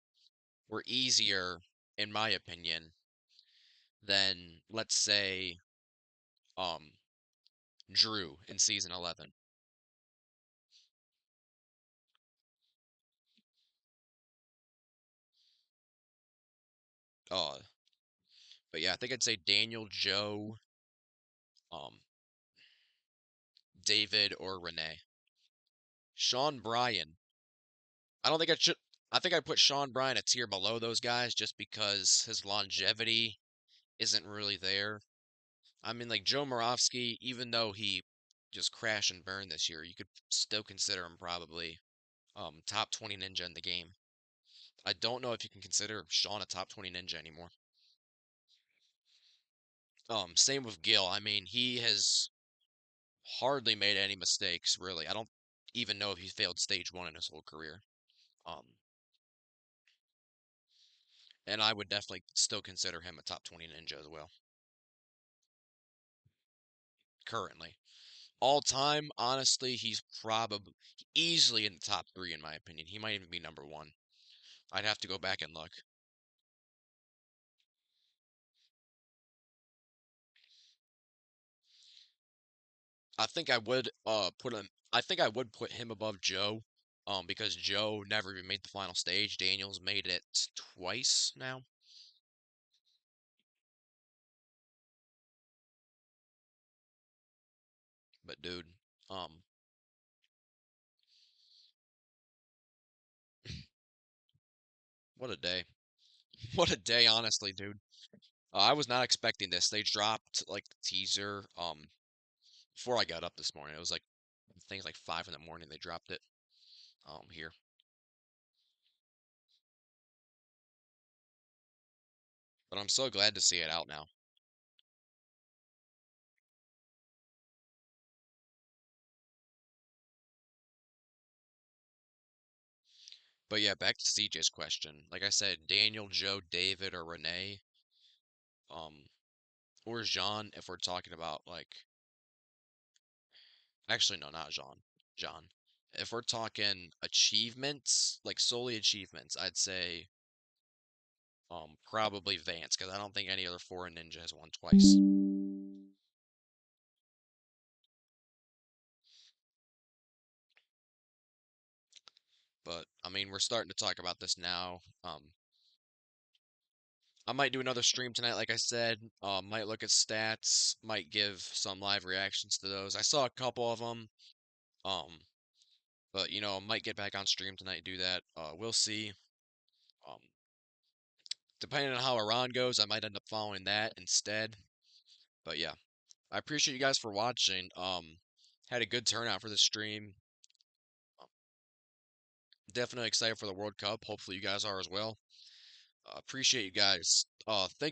were easier, in my opinion, than let's say um Drew in season 11. Uh, but yeah, I think I'd say Daniel, Joe, um, David, or Renee. Sean Bryan. I don't think I should. I think I put Sean Bryan a tier below those guys just because his longevity isn't really there. I mean, like Joe Moravsky, even though he just crashed and burned this year, you could still consider him probably top 20 ninja in the game. I don't know if you can consider Sean a top 20 ninja anymore. Same with Gil. I mean, he has hardly made any mistakes, really. I don't even know if he failed stage one in his whole career. Um, and I would definitely still consider him a top 20 ninja as well, currently. All time, honestly, he's probably easily in the top three, in my opinion. He might even be number one. I'd have to go back and look. I think I would put him. I think I would put him above Joe, because Joe never even made the final stage. Daniel's made it twice now. But dude, um, what a day! What a day, honestly, dude. I was not expecting this. They dropped like the teaser before I got up this morning. It was like things like 5 in the morning. They dropped it here. But I'm so glad to see it out now. But yeah, back to CJ's question. Like I said, Daniel, Joe, David, or Renee, um, or Jean, if we're talking about like, actually no, not Jean. John. If we're talking achievements, like solely achievements, I'd say probably Vance, because I don't think any other foreign ninja has won twice. But I mean, we're starting to talk about this now. I might do another stream tonight, like I said. Might look at stats, might give some live reactions to those. I saw a couple of them. Um, but might get back on stream tonight and do that. We'll see. Um, depending on how Iran goes, I might end up following that instead. But yeah, I appreciate you guys for watching. Had a good turnout for the stream. Um, definitely excited for the World Cup. Hopefully you guys are as well. Appreciate you guys. Thank